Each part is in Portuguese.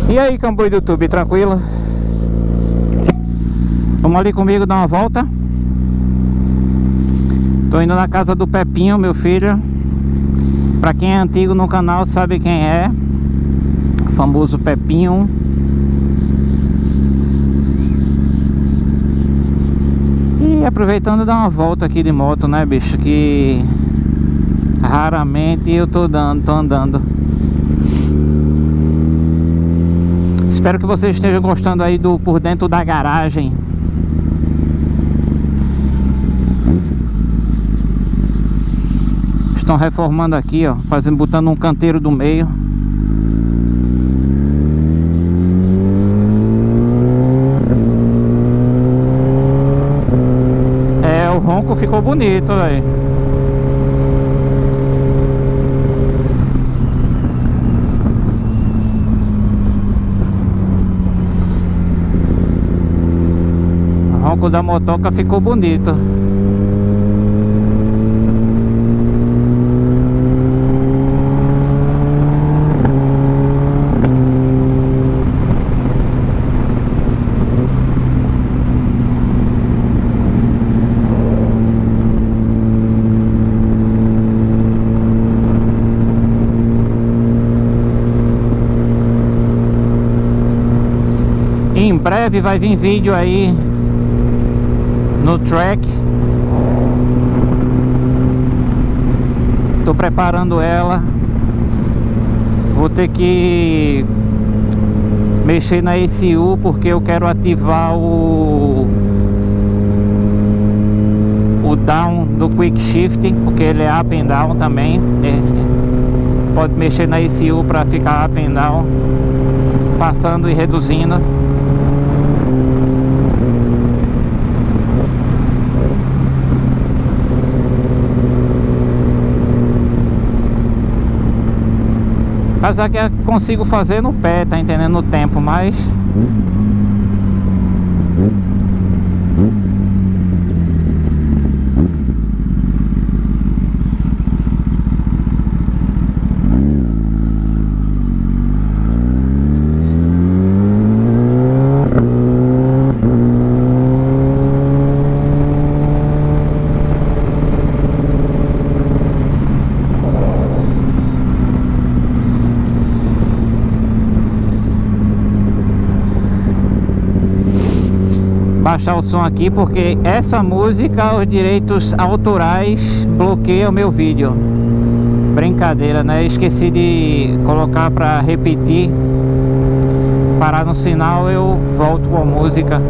E aí, camboi do YouTube, tranquilo? Vamos ali comigo dar uma volta. Tô indo na casa do Pepinho, meu filho. Pra quem é antigo no canal sabe quem é. O famoso Pepinho. E aproveitando dar uma volta aqui de moto, né, bicho? Que raramente eu tô andando. Espero que vocês estejam gostando aí do por dentro da garagem. Estão reformando aqui, ó, botando um canteiro do meio. É, o ronco ficou bonito, velho. O ronco da motoca ficou bonito. Em breve vai vir vídeo aí no track. Tô preparando ela. Vou ter que mexer na ECU porque eu quero ativar o down do Quick Shift, porque ele é up and down também. Pode mexer na ECU para ficar up and down, passando e reduzindo. Apesar que eu consigo fazer no pé, tá entendendo? No tempo, mas baixar o som aqui porque essa música, os direitos autorais bloqueiam o meu vídeo. Brincadeira, né? Esqueci de colocar para repetir. Parar no sinal, eu volto com a música.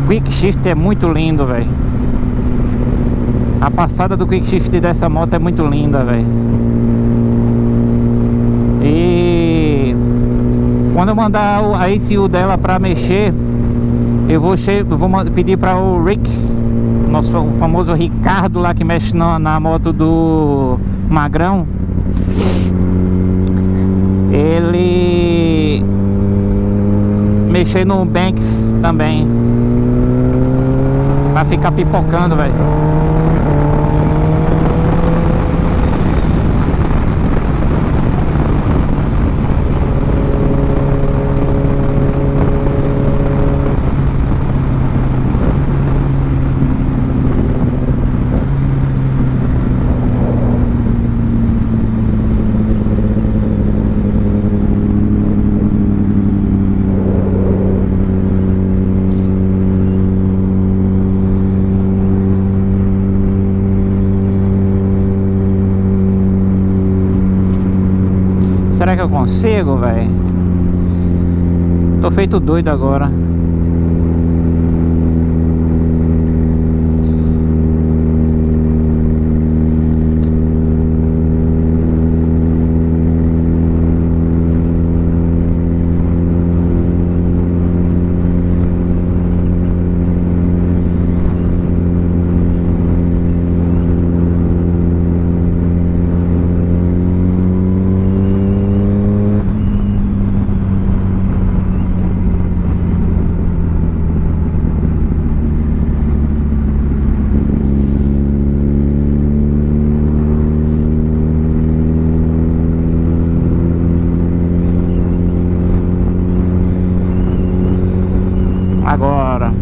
Quick Shift é muito lindo, velho. A passada do Quick Shift dessa moto é muito linda, velho. E quando eu mandar a ECU dela pra mexer, eu vou pedir para o Rick, nosso famoso Ricardo lá que mexe na moto do Magrão, ele mexer no Banks também, pra ficar pipocando, velho. consigo, velho. Tô feito doido agora. Agora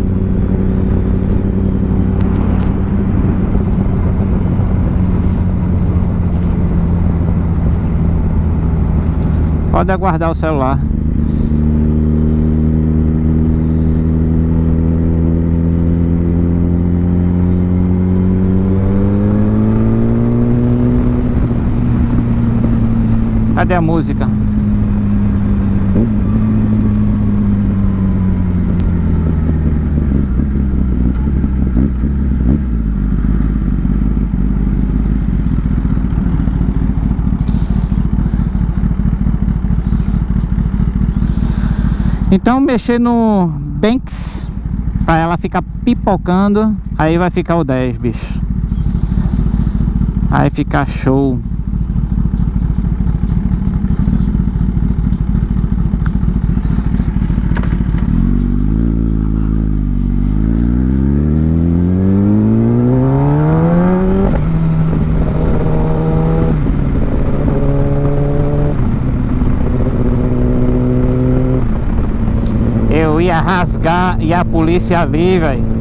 pode aguardar o celular. Cadê a música? Então mexer no Banks pra ela ficar pipocando, aí vai ficar o 10, bicho. Aí fica show. Eu ia rasgar e a polícia ali, velho.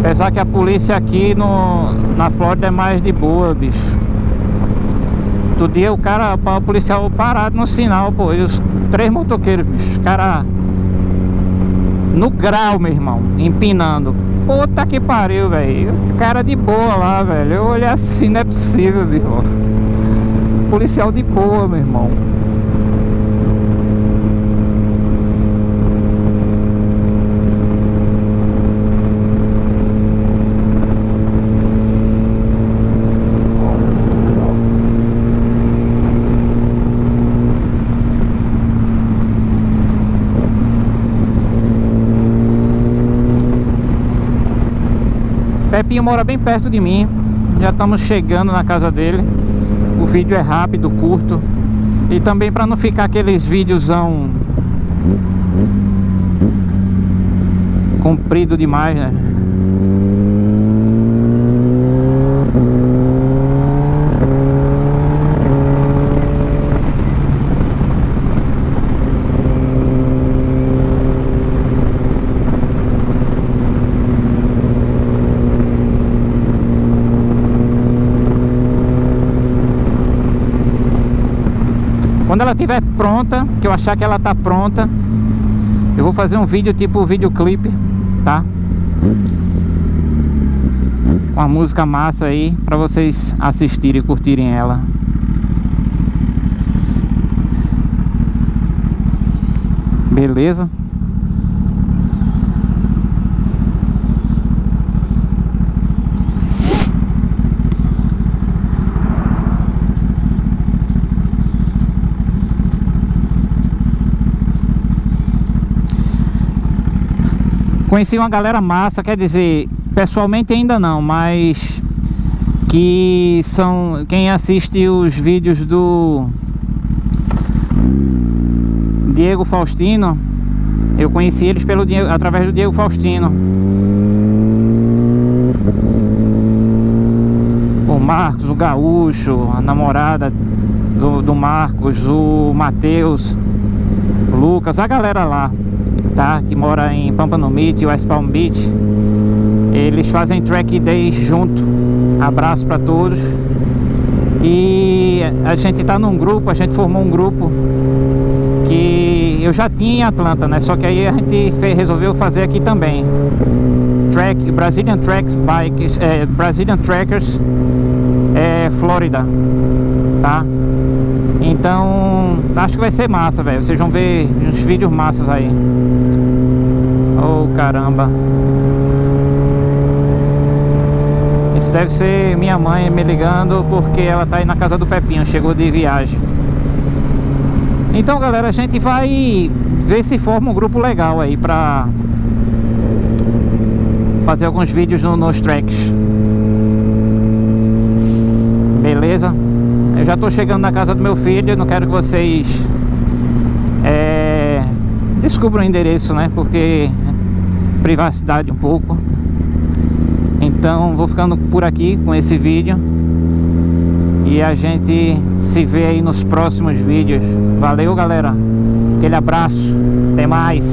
Apesar que a polícia aqui na Flórida é mais de boa, bicho. Todo dia o policial parado no sinal, pô. E os 3 motoqueiros, bicho. Os cara no grau, meu irmão, empinando. Puta que pariu, velho. Cara de boa lá, velho. Eu olhei assim, não é possível, meu irmão. Policial de boa, meu irmão. Pepinho mora bem perto de mim. Já estamos chegando na casa dele. O vídeo é rápido, curto. E também para não ficar aqueles videozão comprido demais, né? Quando ela estiver pronta, que eu achar que ela tá pronta, eu vou fazer um vídeo tipo videoclipe, tá? Com a música massa aí, pra vocês assistirem e curtirem ela. Beleza? Conheci uma galera massa, quer dizer, pessoalmente ainda não, mas que são quem assiste os vídeos do Diego Faustino. Eu conheci eles através do Diego Faustino. O Marcos, o Gaúcho, a namorada do Marcos, o Matheus, o Lucas, a galera lá, tá? Que mora em Pampa no Beach, West Palm Beach. Eles fazem track day junto. Abraço para todos. E a gente tá num grupo, a gente formou um grupo que eu já tinha em Atlanta, né? Só que aí a gente resolveu fazer aqui também. Brazilian Tracks Bikes, Brazilian Trackers, Flórida, tá? Então, acho que vai ser massa, velho. Vocês vão ver uns vídeos massas aí. Oh, caramba. Isso deve ser minha mãe me ligando porque ela tá aí na casa do Pepinho, chegou de viagem. Então, galera, a gente vai ver se forma um grupo legal aí pra fazer alguns vídeos nos tracks. Beleza? Eu já tô chegando na casa do meu filho. Não quero que vocês descubram o endereço, né? Porque privacidade um pouco. Então vou ficando por aqui com esse vídeo. E a gente se vê aí nos próximos vídeos. Valeu, galera. Aquele abraço. Até mais.